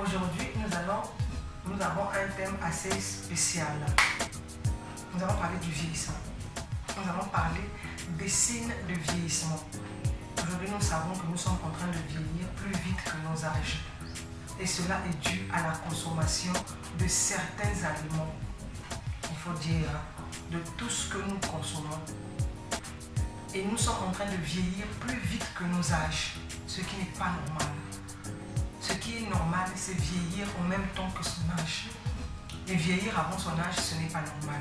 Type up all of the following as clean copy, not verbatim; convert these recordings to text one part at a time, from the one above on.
Aujourd'hui, nous avons un thème assez spécial. Nous allons parler du vieillissement. Nous allons parler des signes de vieillissement. Aujourd'hui, nous savons que nous sommes en train de vieillir plus vite que nos âges. Et cela est dû à la consommation de certains aliments. Il faut dire de tout ce que nous consommons. Et nous sommes en train de vieillir plus vite que nos âges, ce qui n'est pas normal. Ce qui est normal, c'est vieillir en même temps que son âge. Et vieillir avant son âge, ce n'est pas normal.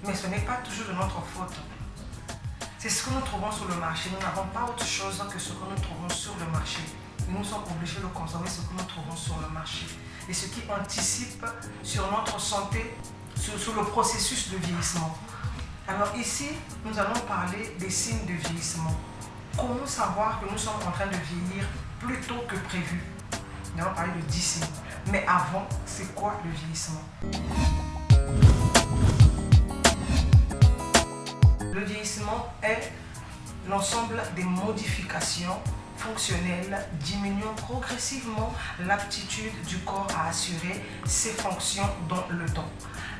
Mais ce n'est pas toujours de notre faute. C'est ce que nous trouvons sur le marché. Nous n'avons pas autre chose que ce que nous trouvons sur le marché. Et nous sommes obligés de consommer ce que nous trouvons sur le marché. Et ce qui anticipe sur notre santé, sur le processus de vieillissement. Alors ici, nous allons parler des signes de vieillissement. Comment savoir que nous sommes en train de vieillir plus tôt que prévu? Nous allons parler de 10 signes. Mais avant, c'est quoi le vieillissement? Le vieillissement est l'ensemble des modifications fonctionnelles diminuant progressivement l'aptitude du corps à assurer ses fonctions dans le temps.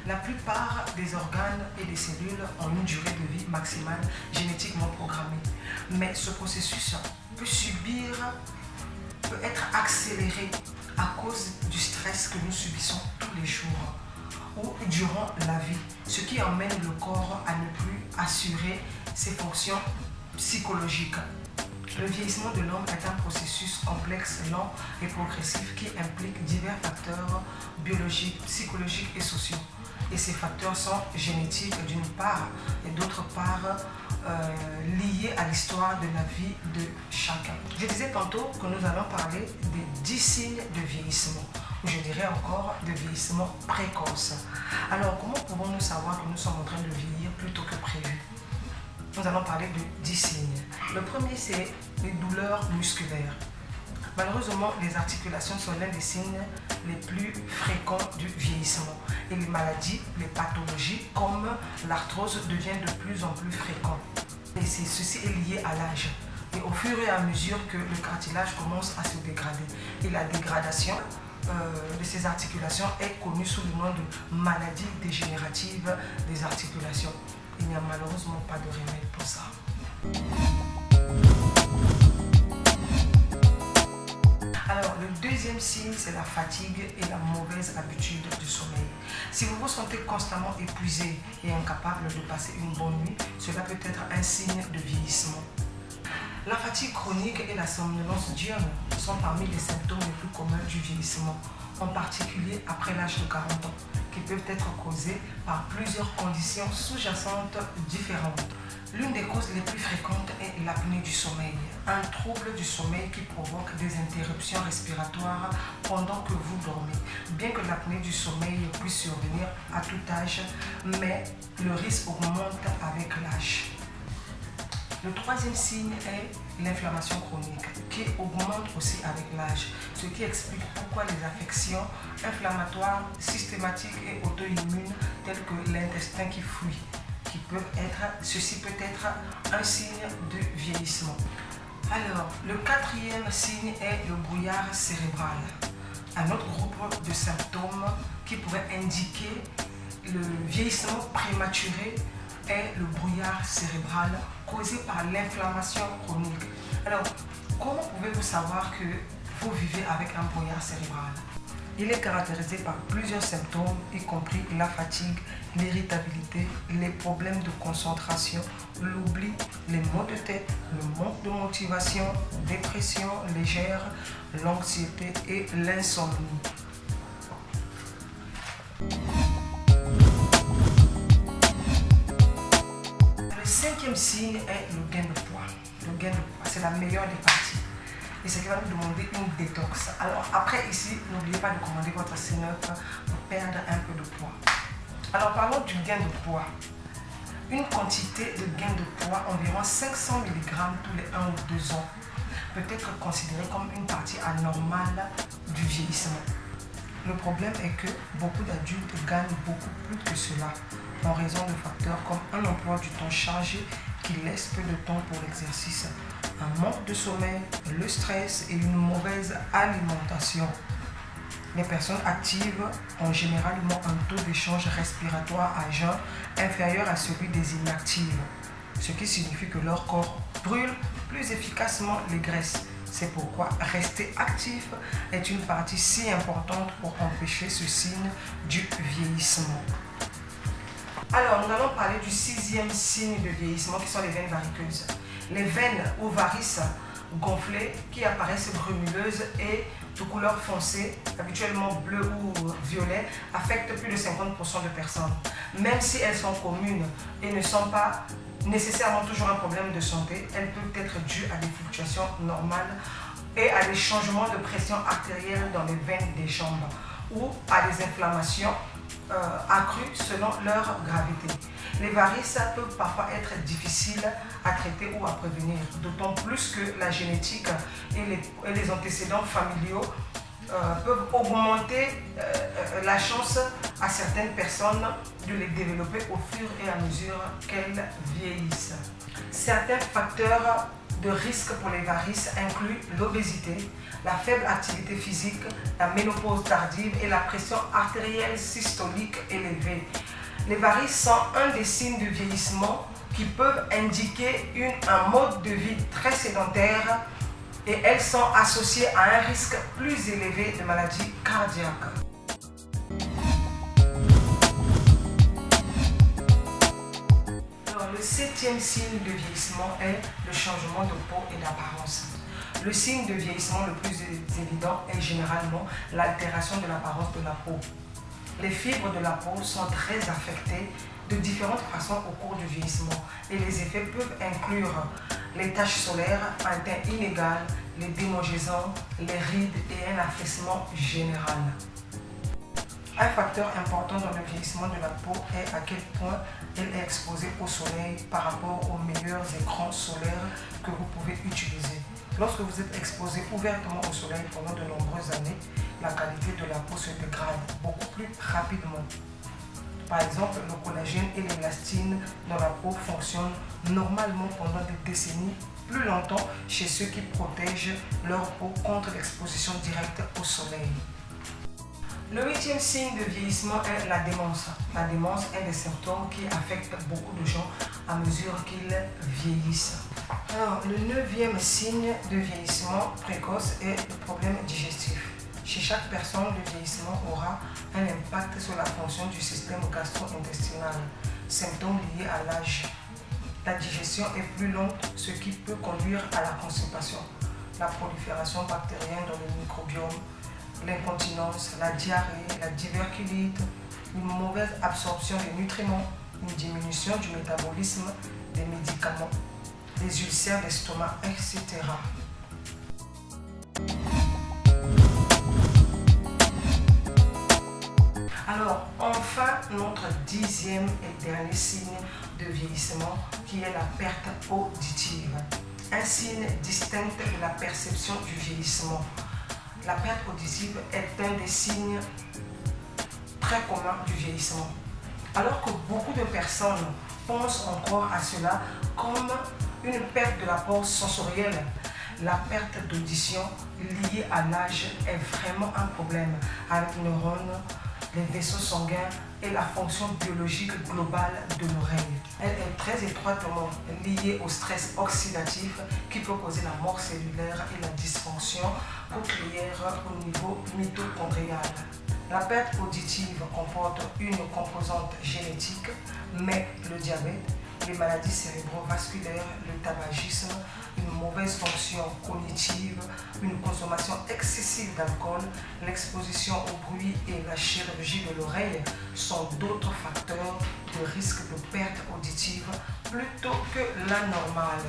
La plupart des organes et des cellules ont une durée de vie maximale génétiquement programmée. Mais ce processus peut être accéléré à cause du stress que nous subissons tous les jours ou durant la vie, ce qui emmène le corps à ne plus assurer ses fonctions psychologiques. Le vieillissement de l'homme est un processus complexe, lent et progressif qui implique divers facteurs biologiques, psychologiques et sociaux. Et ces facteurs sont génétiques d'une part et d'autre part liés à l'histoire de la vie de chacun. Je disais tantôt que nous allons parler des 10 signes de vieillissement, ou je dirais encore de vieillissement précoce. Alors comment pouvons-nous savoir que nous sommes en train de vieillir plus tôt que prévu? Nous allons parler de 10 signes. Le premier, c'est les douleurs musculaires. Malheureusement, les articulations sont l'un des signes les plus fréquents du vieillissement. Et les maladies, les pathologies comme l'arthrose deviennent de plus en plus fréquentes. Et ceci est lié à l'âge. Et au fur et à mesure que le cartilage commence à se dégrader. Et la dégradation de ces articulations est connue sous le nom de maladie dégénérative des articulations. Il n'y a malheureusement pas de remède pour ça. Alors, le deuxième signe, c'est la fatigue et la mauvaise habitude du sommeil. Si vous vous sentez constamment épuisé et incapable de passer une bonne nuit, cela peut être un signe de vieillissement. La fatigue chronique et la somnolence diurne sont parmi les symptômes les plus communs du vieillissement, en particulier après l'âge de 40 ans, qui peuvent être causés par plusieurs conditions sous-jacentes différentes. L'une des causes les plus fréquentes est l'apnée du sommeil, un trouble du sommeil qui provoque des interruptions respiratoires pendant que vous dormez. Bien que l'apnée du sommeil puisse survenir à tout âge, mais le risque augmente avec l'âge. Le troisième signe est l'inflammation chronique, qui augmente aussi avec l'âge, ce qui explique pourquoi les affections inflammatoires systématiques et auto-immunes telles que l'intestin qui fuit, ceci peut être un signe de vieillissement. Alors, le quatrième signe est le brouillard cérébral. Un autre groupe de symptômes qui pourrait indiquer le vieillissement prématuré est le brouillard cérébral causé par l'inflammation chronique. Alors, comment pouvez-vous savoir que vous vivez avec un brouillard cérébral? Il est caractérisé par plusieurs symptômes, y compris la fatigue, l'irritabilité, les problèmes de concentration, l'oubli, les maux de tête, le manque de motivation, dépression légère, l'anxiété et l'insomnie. Le cinquième signe est le gain de poids. Le gain de poids, c'est la meilleure des parties. Et ce qui va nous demander une détox. Alors après ici, n'oubliez pas de commander votre C9 pour perdre un peu de poids. Alors parlons du gain de poids. Une quantité de gain de poids, environ 500 mg tous les 1 ou 2 ans, peut être considérée comme une partie anormale du vieillissement. Le problème est que beaucoup d'adultes gagnent beaucoup plus que cela en raison de facteurs comme un emploi du temps chargé qui laisse peu de temps pour l'exercice, un manque de sommeil, le stress et une mauvaise alimentation. Les personnes actives ont généralement un taux d'échange respiratoire à jeun inférieur à celui des inactives, ce qui signifie que leur corps brûle plus efficacement les graisses. C'est pourquoi rester actif est une partie si importante pour empêcher ce signe du vieillissement. Alors, nous allons parler du 6e signe de vieillissement qui sont les veines variceuses. Les veines ou varices gonflées qui apparaissent grumuleuses et de couleur foncée, habituellement bleu ou violet, affectent plus de 50% de personnes. Même si elles sont communes et ne sont pas nécessairement toujours un problème de santé, elles peuvent être dues à des fluctuations normales et à des changements de pression artérielle dans les veines des jambes ou à des inflammations accrues selon leur gravité. Les varices peuvent parfois être difficiles à traiter ou à prévenir, d'autant plus que la génétique et les antécédents familiaux peuvent augmenter la chance à certaines personnes de les développer au fur et à mesure qu'elles vieillissent. Certains facteurs de risque pour les varices incluent l'obésité, la faible activité physique, la ménopause tardive et la pression artérielle systolique élevée. Les varices sont un des signes de vieillissement qui peuvent indiquer un mode de vie très sédentaire et elles sont associées à un risque plus élevé de maladies cardiaques. Alors, le 7e signe de vieillissement est le changement de peau et d'apparence. Le signe de vieillissement le plus évident est généralement l'altération de l'apparence de la peau. Les fibres de la peau sont très affectées de différentes façons au cours du vieillissement et les effets peuvent inclure les taches solaires, un teint inégal, les démangeaisons, les rides et un affaissement général. Un facteur important dans le vieillissement de la peau est à quel point elle est exposée au soleil par rapport aux meilleurs écrans solaires que vous pouvez utiliser. Lorsque vous êtes exposé ouvertement au soleil pendant de nombreuses années, la qualité de la peau se dégrade beaucoup plus rapidement. Par exemple, le collagène et l'élastine dans la peau fonctionnent normalement pendant des décennies plus longtemps chez ceux qui protègent leur peau contre l'exposition directe au soleil. Le 8e signe de vieillissement est la démence. La démence est des symptômes qui affectent beaucoup de gens à mesure qu'ils vieillissent. Alors, le 9e signe de vieillissement précoce est le problème digestif. Chez chaque personne, le vieillissement aura un impact sur la fonction du système gastro-intestinal, symptômes liés à l'âge. La digestion est plus lente, ce qui peut conduire à la constipation, la prolifération bactérienne dans le microbiome, l'incontinence, la diarrhée, la diverculite, une mauvaise absorption des nutriments, une diminution du métabolisme des médicaments, des ulcères d'estomac, etc. Alors, enfin, notre 10e et dernier signe de vieillissement qui est la perte auditive. Un signe distinct de la perception du vieillissement. La perte auditive est un des signes très communs du vieillissement. Alors que beaucoup de personnes pensent encore à cela comme une perte de l'apport sensoriel, la perte d'audition liée à l'âge est vraiment un problème avec les neurones, les vaisseaux sanguins et la fonction biologique globale de l'oreille. Elle est très étroitement liée au stress oxydatif qui peut causer la mort cellulaire et la dysfonction cochléaire au niveau mitochondrial. La perte auditive comporte une composante génétique, mais le diabète, les maladies cérébrovasculaires, le tabagisme, une mauvaise fonction cognitive, une consommation excessive d'alcool, l'exposition au bruit et la chirurgie de l'oreille sont d'autres facteurs de risque de perte auditive plutôt que la normale.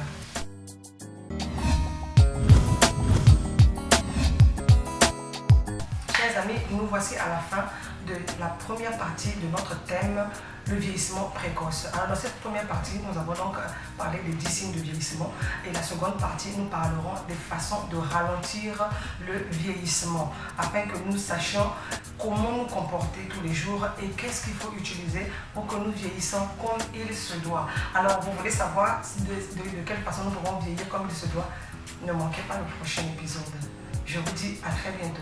Chers amis, nous voici à la fin de la première partie de notre thème, le vieillissement précoce. Alors dans cette première partie, nous avons donc parlé des 10 signes de vieillissement et la seconde partie, nous parlerons des façons de ralentir le vieillissement afin que nous sachions comment nous comporter tous les jours et qu'est-ce qu'il faut utiliser pour que nous vieillissons comme il se doit. Alors vous voulez savoir de quelle façon nous pouvons vieillir comme il se doit? Ne manquez pas le prochain épisode. Je vous dis à très bientôt.